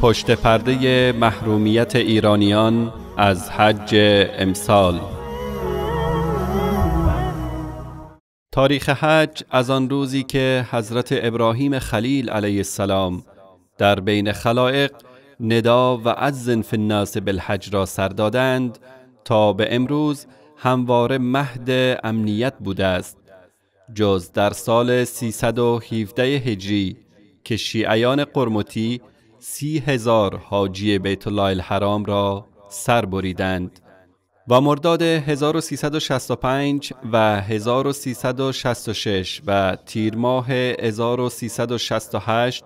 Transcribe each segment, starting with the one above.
پشت پرده محرومیت ایرانیان از حج امسال. تاریخ حج از آن روزی که حضرت ابراهیم خلیل علیه السلام در بین خلائق ندا و اذن فی الناس بالحج را سر دادند تا به امروز همواره مهد امنیت بوده است، جز در سال 317 هجری که شیعیان قرمطی 30,000 حاجی بیت الله الحرام را سر بریدند و مرداد 1365 و 1366 و تیر ماه 1368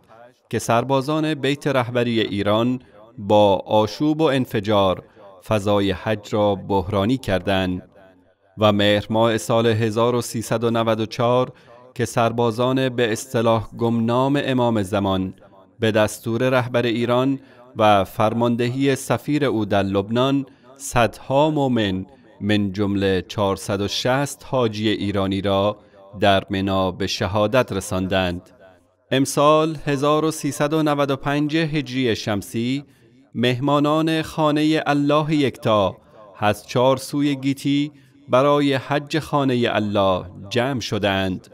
که سربازان بیت رهبری ایران با آشوب و انفجار فضای حج را بحرانی کردند و مهر ماه سال 1394 که سربازان به اصطلاح گمنام امام زمان به دستور رهبر ایران و فرماندهی سفیر او در لبنان صدها مؤمن من جمله 460 حاجی ایرانی را در منا به شهادت رساندند. امسال 1395 هجری شمسی مهمانان خانه الله یکتا از 4 سوی گیتی برای حج خانه الله جمع شدند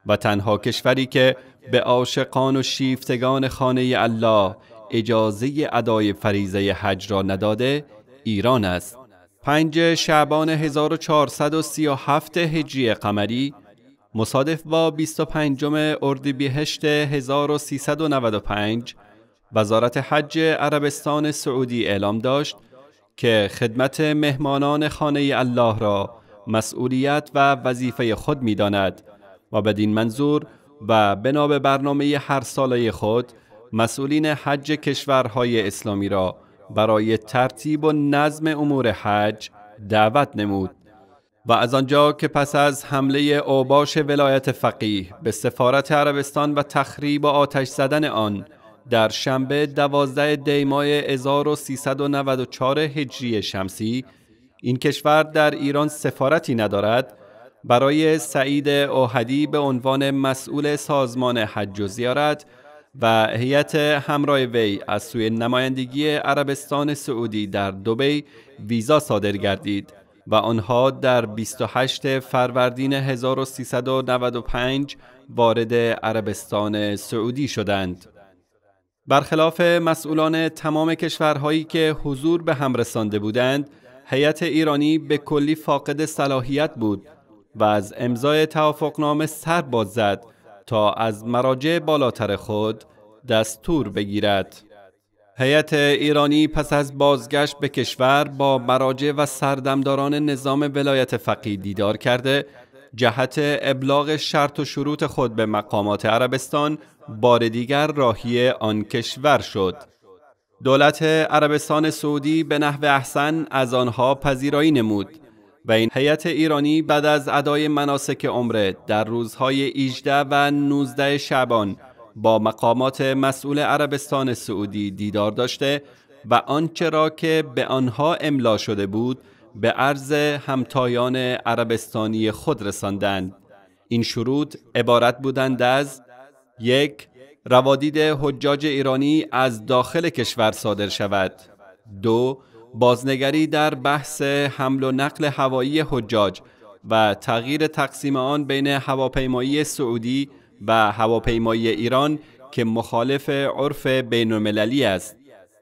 و تنها کشوری که به عاشقان و شیفتگان خانه الله اجازه ادای فریضه حج را نداده ایران است. 5 شعبان 1437 هجری قمری مصادف با 25 اردیبهشت 1395 وزارت حج عربستان سعودی اعلام داشت که خدمت مهمانان خانه الله را مسئولیت و وظیفه خود می‌داند و بدین منظور و بنا به برنامه هر ساله خود مسئولین حج کشورهای اسلامی را برای ترتیب و نظم امور حج دعوت نمود و از آنجا که پس از حمله اوباش ولایت فقیه به سفارت عربستان و تخریب و آتش زدن آن در شنبه 12 دی ماه 1394 هجری شمسی این کشور در ایران سفارتی ندارد، برای سعید اوحدی به عنوان مسئول سازمان حج و زیارت و هیئت همراه وی از سوی نمایندگی عربستان سعودی در دبی ویزا صادر گردید و آنها در 28 فروردین 1395 وارد عربستان سعودی شدند. برخلاف مسئولان تمام کشورهایی که حضور به هم رسانده بودند، هیئت ایرانی به کلی فاقد صلاحیت بود و از امضای توافقنامه سر باز زد تا از مراجع بالاتر خود دستور بگیرد. هیئت ایرانی پس از بازگشت به کشور با مراجع و سردمداران نظام ولایت فقیه دیدار کرده، جهت ابلاغ شرط و شروط خود به مقامات عربستان بار دیگر راهی آن کشور شد. دولت عربستان سعودی به نحو احسن از آنها پذیرایی نمود و این هیئت ایرانی بعد از ادای مناسک عمره در روزهای 18 و 19 شعبان با مقامات مسئول عربستان سعودی دیدار داشته و آنچه را که به آنها املا شده بود به عرض همتایان عربستانی خود رساندند. این شروط عبارت بودند از: 1. روادید حجاج ایرانی از داخل کشور صادر شود. 2. بازنگری در بحث حمل و نقل هوایی حجاج و تغییر تقسیم آن بین هواپیمایی سعودی و هواپیمایی ایران که مخالف عرف بین المللی است.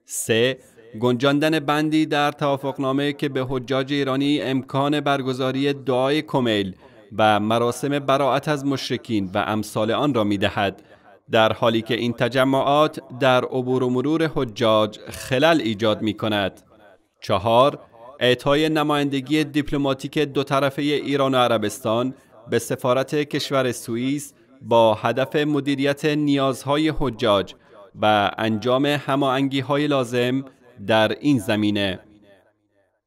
3. گنجاندن بندی در توافقنامه که به حجاج ایرانی امکان برگزاری دعای کمیل و مراسم براءت از مشرکین و امثال آن را می‌دهد، در حالی که این تجمعات در عبور و مرور حجاج خلل ایجاد می‌کند. 4. اعطای نمایندگی دیپلماتیک دو طرفه ایران و عربستان به سفارت کشور سوئیس با هدف مدیریت نیازهای حجاج و انجام هماهنگی‌های لازم در این زمینه.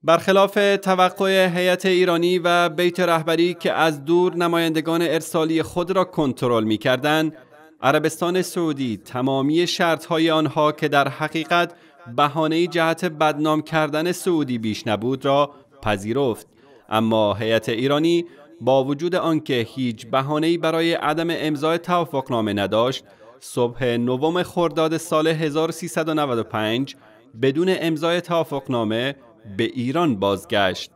برخلاف توقع هیئت ایرانی و بیت رهبری که از دور نمایندگان ارسالی خود را کنترل می‌کردند، عربستان سعودی تمامی شرطهای آنها که در حقیقت بهانه‌ای جهت بدنام کردن سعودی بیش نبود را پذیرفت اما هیئت ایرانی با وجود آنکه هیچ بهانه‌ای برای عدم امضای توافقنامه نداشت، صبح 9 خرداد سال 1395 بدون امضای توافقنامه به ایران بازگشت.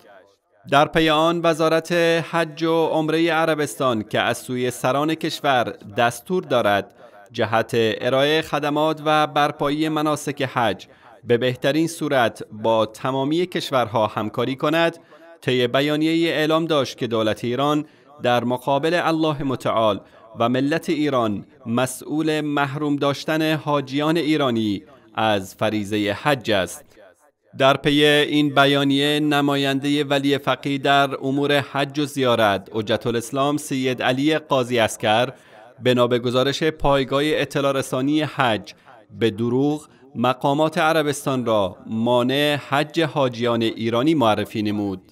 در پی آن وزارت حج و عمره عربستان که از سوی سران کشور دستور دارد جهت ارائه خدمات و برپایی مناسک حج به بهترین صورت با تمامی کشورها همکاری کند، طی بیانیه اعلام داشت که دولت ایران در مقابل الله متعال و ملت ایران مسئول محروم داشتن حاجیان ایرانی از فریضه حج است. در پی این بیانیه نماینده ولی فقیه در امور حج و زیارت حجت الاسلام سید علی قاضی عسکر بنا به گزارش پایگاه اطلاع رسانی حج به دروغ مقامات عربستان را مانع حج حاجیان ایرانی معرفی نمود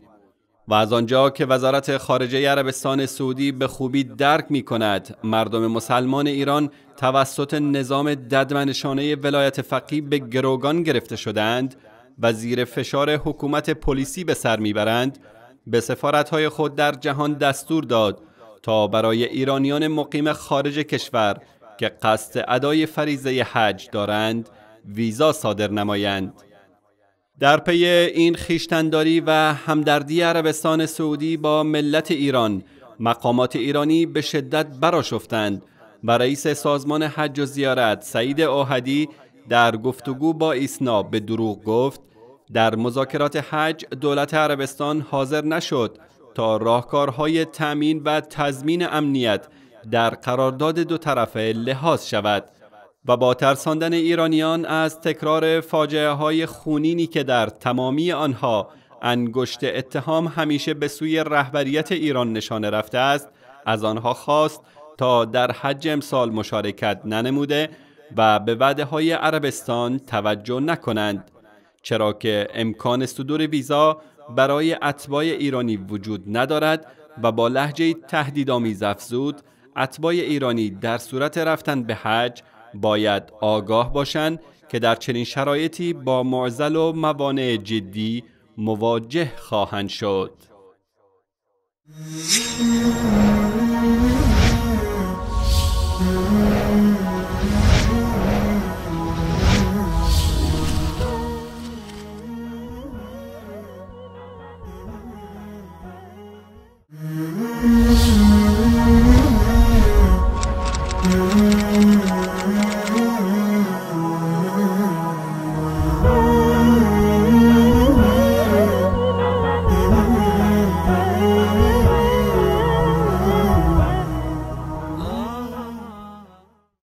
و از آنجا که وزارت خارجه عربستان سعودی به خوبی درک می کند مردم مسلمان ایران توسط نظام ددمنشانه ولایت فقیه به گروگان گرفته شدند و زیر فشار حکومت پلیسی به سر میبرند، به سفارت‌های خود در جهان دستور داد تا برای ایرانیان مقیم خارج کشور که قصد ادای فریضه حج دارند ویزا صادر نمایند. در پی این خویشتن‌داری و همدردی عربستان سعودی با ملت ایران، مقامات ایرانی به شدت برآشفتند و رئیس سازمان حج و زیارت سعید اوحدی در گفتگو با ایسنا به دروغ گفت در مذاکرات حج دولت عربستان حاضر نشد تا راهکارهای تأمین و تضمین امنیت در قرارداد دو طرفه لحاظ شود و با ترساندن ایرانیان از تکرار فاجعه های خونینی که در تمامی آنها انگشت اتهام همیشه به سوی رهبریت ایران نشانه رفته است، از آنها خواست تا در حج امسال مشارکت ننموده و به وعده های عربستان توجه نکنند، چرا که امکان صدور ویزا برای اتباع ایرانی وجود ندارد و با لهجه تهدیدآمیز افزود اتباع ایرانی در صورت رفتن به حج باید آگاه باشند که در چنین شرایطی با معضل و موانع جدی مواجه خواهند شد.